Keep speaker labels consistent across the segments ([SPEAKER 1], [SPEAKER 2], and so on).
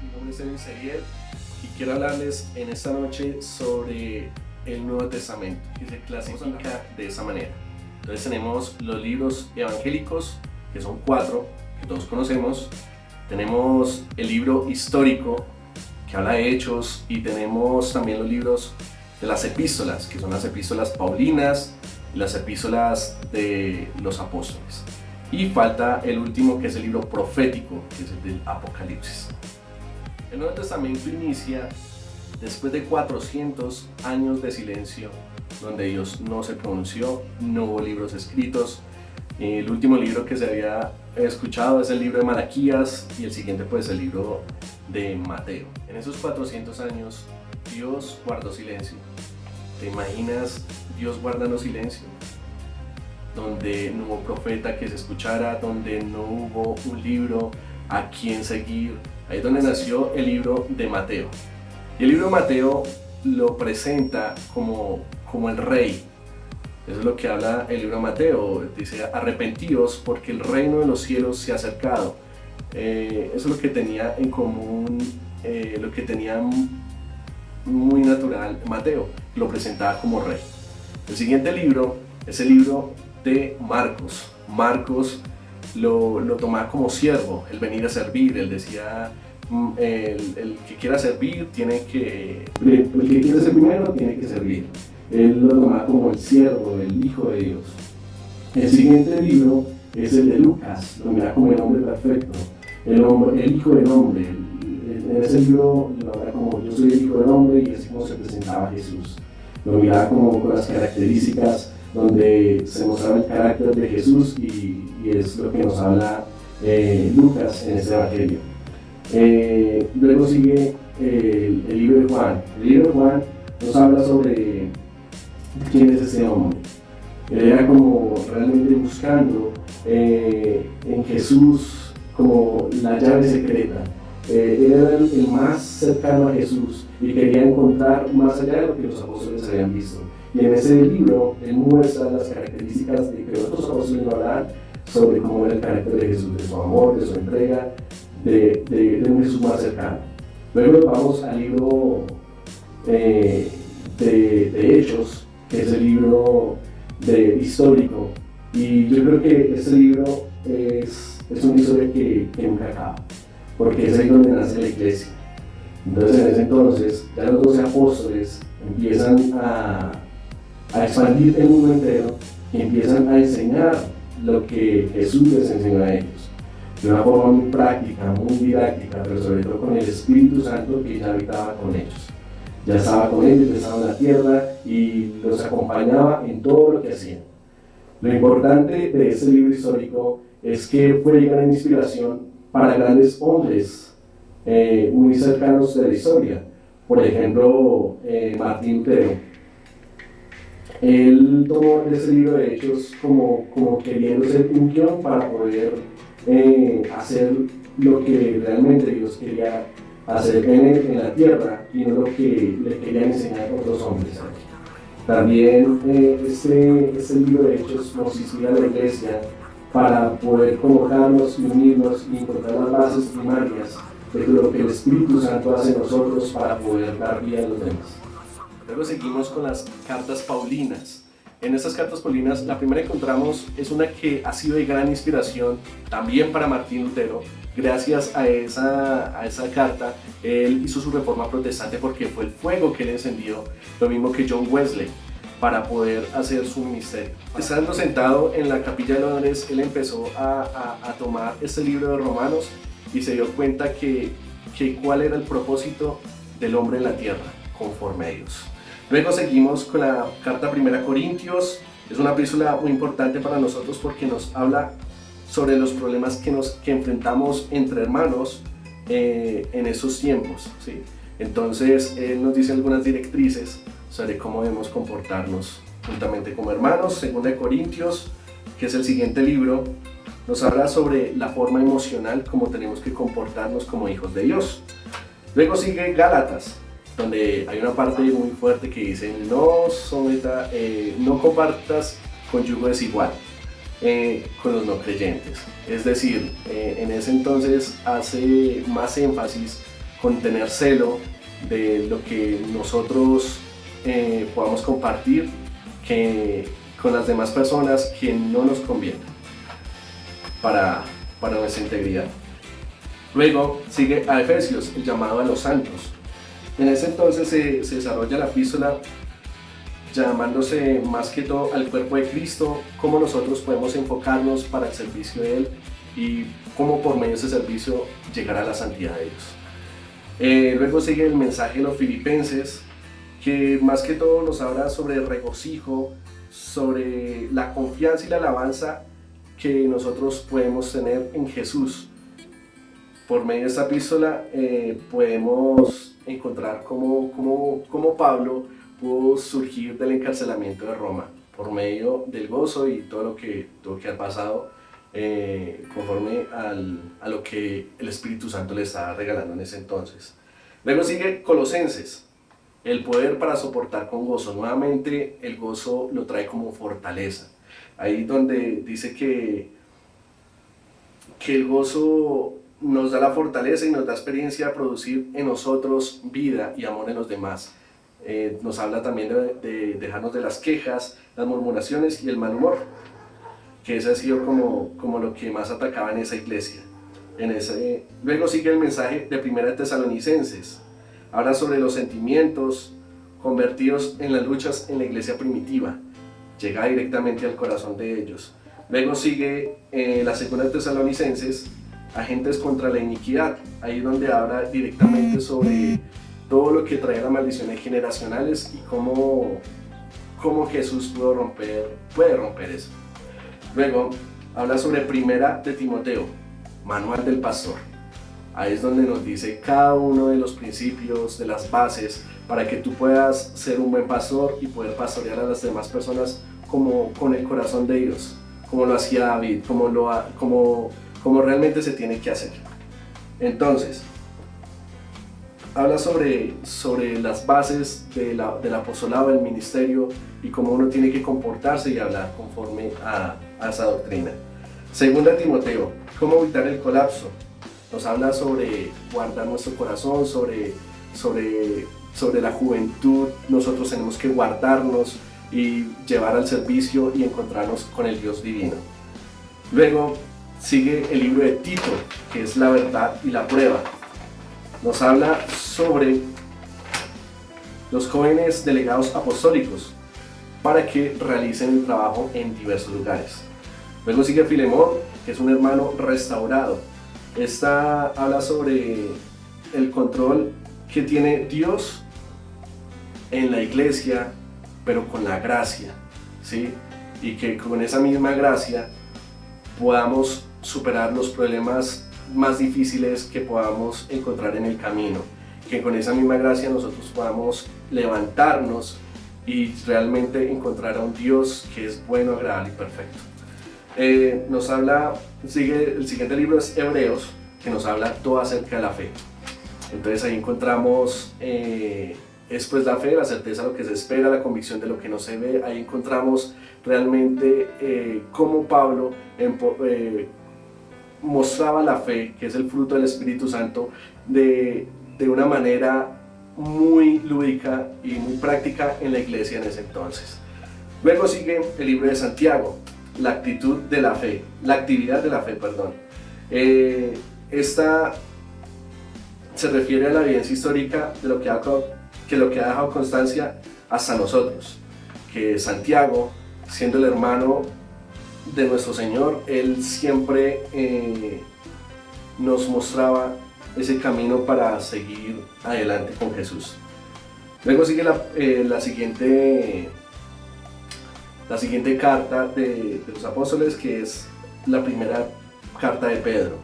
[SPEAKER 1] Mi nombre es Edwin Seriel y quiero hablarles en esta noche sobre el Nuevo Testamento, que se clasifica de esa manera. Entonces tenemos los libros evangélicos, que son 4, que todos conocemos. Tenemos el libro histórico, que habla de hechos, y tenemos también los libros de las epístolas, que son las epístolas paulinas y las epístolas de los apóstoles. Y falta el último, que es el libro profético, que es el del Apocalipsis. El Nuevo Testamento inicia después de 400 años de silencio, donde Dios no se pronunció, no hubo libros escritos. El último libro que se había escuchado es el libro de Malaquías, y el siguiente pues el libro de Mateo. En esos 400 años Dios guardó silencio. ¿Te imaginas Dios guardando silencio? Donde no hubo profeta que se escuchara, donde no hubo un libro a quien seguir. Ahí es donde nació el libro de Mateo. Y el libro de Mateo lo presenta como el rey. Eso es lo que habla el libro de Mateo. Dice: arrepentíos porque el reino de los cielos se ha acercado. Eso es lo que tenía en común, lo que tenía muy natural Mateo. Lo presentaba como rey. El siguiente libro es el libro de Marcos. Marcos lo tomaba como siervo, el venir a servir. Él decía: el que quiera servir tiene que, el que quiera ser primero tiene que servir. Él lo tomaba como el siervo, el hijo de Dios. El siguiente libro es el de Lucas, lo mira como el hombre perfecto, el hijo del hombre. En ese libro lo habla como: yo soy el hijo del hombre, y así como se presentaba Jesús. Lo miraba como con las características, donde se mostraba el carácter de Jesús, y es lo que nos habla Lucas en este evangelio. Luego sigue el libro de Juan. El libro de Juan nos habla sobre quién es ese hombre. Él era como realmente buscando en Jesús como la llave secreta. Él era el más cercano a Jesús y quería encontrar más allá de lo que los apóstoles habían visto. Y en ese libro él muestra las características de que otros apóstoles no hablan sobre cómo era el carácter de Jesús, de su amor, de su entrega, de un Jesús más cercano. Luego vamos al libro de Hechos, que es el libro histórico, y yo creo que este libro es una historia que nunca acaba, porque es ahí donde nace la iglesia. Entonces en ese entonces ya los 12 apóstoles empiezan a expandir el mundo entero y empiezan a enseñar lo que Jesús les enseñó a ellos, de una forma muy práctica, muy didáctica, pero sobre todo con el Espíritu Santo que ya habitaba con ellos. Ya estaba con ellos, ya estaba en la tierra y los acompañaba en todo lo que hacían. Lo importante de este libro histórico es que fue de gran inspiración para grandes hombres muy cercanos de la historia. Por ejemplo, Martín Lutero. Él tomó ese libro de Hechos como queriendo ser un guión para poder hacer lo que realmente Dios quería hacer en la tierra, y no lo que le querían enseñar a otros hombres. También este libro de Hechos nos inspira a la iglesia para poder colocarnos y unirnos y encontrar las bases primarias de lo que el Espíritu Santo hace en nosotros para poder dar vida a los demás. Luego seguimos con las cartas paulinas. En estas cartas paulinas, la primera que encontramos es una que ha sido de gran inspiración también para Martín Lutero. Gracias a esa carta, él hizo su reforma protestante, porque fue el fuego que él encendió, lo mismo que John Wesley, para poder hacer su ministerio. Estando sentado en la capilla de Londres, él empezó a tomar este libro de Romanos y se dio cuenta que cuál era el propósito del hombre en la tierra, conforme a Dios. Luego seguimos con la carta Primera a Corintios. Es una epístola muy importante para nosotros porque nos habla sobre los problemas que enfrentamos entre hermanos en esos tiempos, ¿sí? Entonces él nos dice algunas directrices sobre cómo debemos comportarnos juntamente como hermanos. Segunda de Corintios, que es el siguiente libro, nos habla sobre la forma emocional, cómo tenemos que comportarnos como hijos de Dios. Luego sigue Gálatas, donde hay una parte muy fuerte que dice: no compartas con yugo desigual con los no creyentes. Es decir, en ese entonces hace más énfasis con tener celo de lo que nosotros podamos compartir con las demás personas que no nos conviene para nuestra integridad. Luego sigue a Efesios, el llamado a los santos. En ese entonces se desarrolla la epístola llamándose más que todo al cuerpo de Cristo, cómo nosotros podemos enfocarnos para el servicio de Él y cómo por medio de ese servicio llegar a la santidad de Dios. Luego sigue el mensaje de los filipenses, que más que todo nos habla sobre el regocijo, sobre la confianza y la alabanza que nosotros podemos tener en Jesús. Por medio de esta epístola podemos encontrar cómo Pablo pudo surgir del encarcelamiento de Roma por medio del gozo y todo lo que ha pasado conforme a lo que el Espíritu Santo le estaba regalando en ese entonces. Luego sigue Colosenses, el poder para soportar con gozo. Nuevamente el gozo lo trae como fortaleza. Ahí donde dice que el gozo nos da la fortaleza y nos da experiencia a producir en nosotros vida y amor en los demás. Nos habla también de dejarnos de las quejas, las murmuraciones y el mal humor, que ese ha sido como lo que más atacaba en esa iglesia. Luego sigue el mensaje de 1 Tesalonicenses, habla sobre los sentimientos convertidos en las luchas en la iglesia primitiva, llega directamente al corazón de ellos. Luego sigue la 2 Tesalonicenses, agentes contra la iniquidad, ahí donde habla directamente sobre todo lo que trae las maldiciones generacionales y cómo Jesús puede romper eso. Luego habla sobre 1 de Timoteo, manual del pastor. Ahí es donde nos dice cada uno de los principios, de las bases, para que tú puedas ser un buen pastor y poder pastorear a las demás personas como con el corazón de Dios, como lo hacía David, como realmente se tiene que hacer. Entonces, habla sobre las bases del apostolado, del ministerio y cómo uno tiene que comportarse y hablar conforme a esa doctrina. Segunda Timoteo, cómo evitar el colapso. Nos habla sobre guardar nuestro corazón, sobre la juventud. Nosotros tenemos que guardarnos y llevar al servicio y encontrarnos con el Dios divino. Luego sigue el libro de Tito, que es la verdad y la prueba. Nos habla sobre los jóvenes delegados apostólicos para que realicen el trabajo en diversos lugares. Luego sigue Filemón, que es un hermano restaurado. Esta habla sobre el control que tiene Dios en la iglesia, pero con la gracia, ¿sí? Y que con esa misma gracia podamos superar los problemas más difíciles que podamos encontrar en el camino, que con esa misma gracia nosotros podamos levantarnos y realmente encontrar a un Dios que es bueno, agradable y perfecto. El siguiente libro es Hebreos, que nos habla todo acerca de la fe. Entonces ahí encontramos pues la fe, la certeza de lo que se espera, la convicción de lo que no se ve. Ahí encontramos realmente cómo Pablo mostraba la fe, que es el fruto del Espíritu Santo, de una manera muy lúdica y muy práctica en la iglesia en ese entonces. Luego sigue el libro de Santiago, la actividad de la fe, esta se refiere a la evidencia histórica de lo que ha dejado constancia hasta nosotros, que Santiago, siendo el hermano de nuestro Señor, él siempre nos mostraba ese camino para seguir adelante con Jesús. Luego sigue la siguiente carta de los apóstoles, que es la primera carta de Pedro.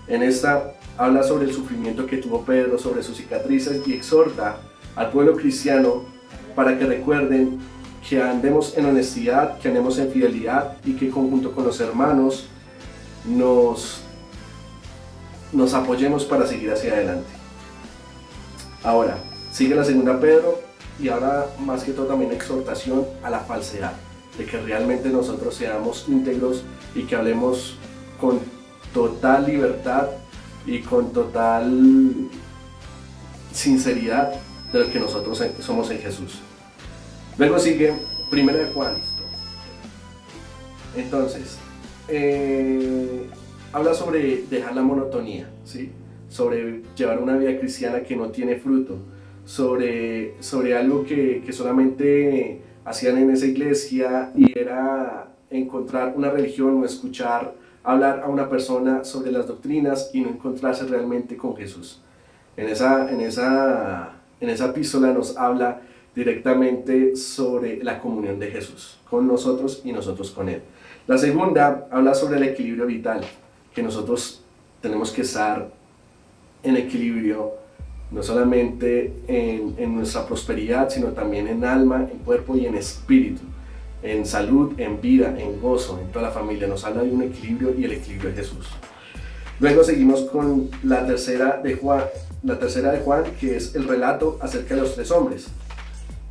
[SPEAKER 1] En esta habla sobre el sufrimiento que tuvo Pedro, sobre sus cicatrices, y exhorta al pueblo cristiano para que recuerden que andemos en honestidad, que andemos en fidelidad y que conjunto con los hermanos nos apoyemos para seguir hacia adelante. Ahora, sigue la segunda Pedro y ahora más que todo también exhortación a la falsedad, de que realmente nosotros seamos íntegros y que hablemos con total libertad y con total sinceridad de lo que nosotros somos en Jesús. Luego sigue 1 de Juan. Entonces, habla sobre dejar la monotonía, ¿sí? Sobre llevar una vida cristiana que no tiene fruto, sobre algo que solamente hacían en esa iglesia, y era encontrar una religión o escuchar hablar a una persona sobre las doctrinas y no encontrarse realmente con Jesús. En esa epístola nos habla directamente sobre la comunión de Jesús con nosotros y nosotros con Él. La segunda habla sobre el equilibrio vital, que nosotros tenemos que estar en equilibrio, no solamente en nuestra prosperidad, sino también en alma, en cuerpo y en espíritu, en salud, en vida, en gozo, en toda la familia. Nos habla de un equilibrio y el equilibrio de Jesús. Luego seguimos con la tercera de Juan, que es el relato acerca de los 3 hombres.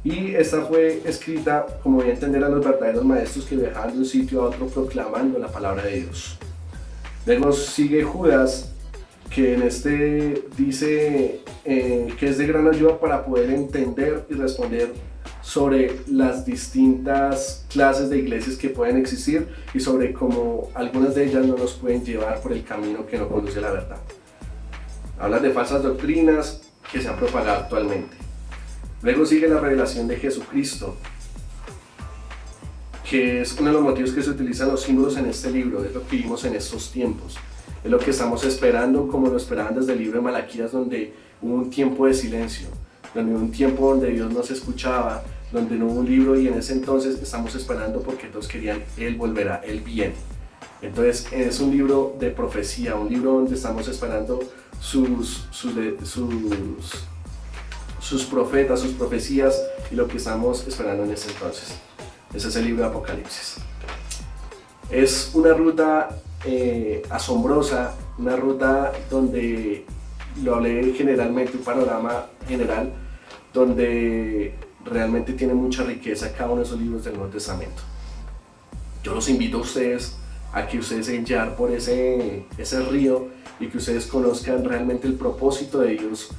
[SPEAKER 1] Y esta fue escrita, como voy a entender, a los verdaderos maestros que viajaban de un sitio a otro proclamando la palabra de Dios. Luego sigue Judas, que en este dice que es de gran ayuda para poder entender y responder sobre las distintas clases de iglesias que pueden existir y sobre cómo algunas de ellas no nos pueden llevar por el camino que nos conduce a la verdad. Habla de falsas doctrinas que se han propagado actualmente. Luego sigue la revelación de Jesucristo, que es uno de los motivos que se utilizan los símbolos en este libro. Es lo que vimos en estos tiempos, es lo que estamos esperando, como lo esperaban desde el libro de Malaquías, donde hubo un tiempo de silencio, donde hubo un tiempo donde Dios no se escuchaba, donde no hubo un libro, y en ese entonces estamos esperando porque todos querían, Él volverá, Él viene. Entonces es un libro de profecía, un libro donde estamos esperando sus profetas, sus profecías, y lo que estamos esperando en ese entonces. Ese es el libro de Apocalipsis. Es una ruta asombrosa, una ruta donde lo hablé generalmente, un panorama general, donde realmente tiene mucha riqueza cada uno de esos libros del Nuevo Testamento. Yo los invito a ustedes a que ustedes se lleven por ese río y que ustedes conozcan realmente el propósito de Dios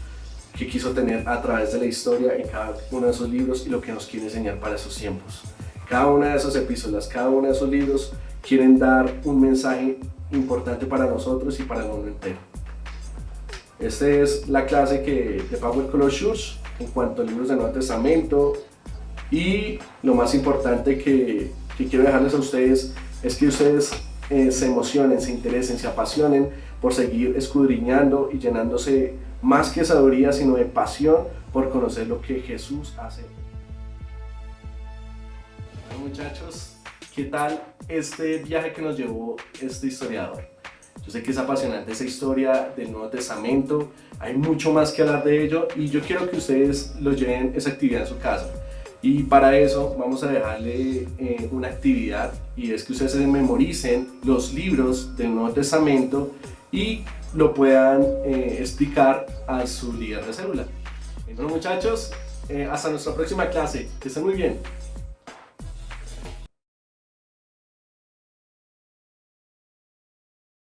[SPEAKER 1] que quiso tener a través de la historia en cada uno de esos libros y lo que nos quiere enseñar para esos tiempos. Cada una de esas epístolas, cada uno de esos libros quieren dar un mensaje importante para nosotros y para el mundo entero. Esta es la clase de Power Color Church en cuanto a libros del Nuevo Testamento, y lo más importante que quiero dejarles a ustedes es que ustedes se emocionen, se interesen, se apasionen por seguir escudriñando y llenándose más que sabiduría, sino de pasión por conocer lo que Jesús hace. Bueno, muchachos, ¿qué tal este viaje que nos llevó este historiador? Yo sé que es apasionante esa historia del Nuevo Testamento, hay mucho más que hablar de ello, y yo quiero que ustedes lo lleven esa actividad en su casa. Y para eso vamos a dejarle una actividad, y es que ustedes se memoricen los libros del Nuevo Testamento y lo puedan explicar a su líder de célula. Bueno, muchachos, hasta nuestra próxima clase, que estén muy bien.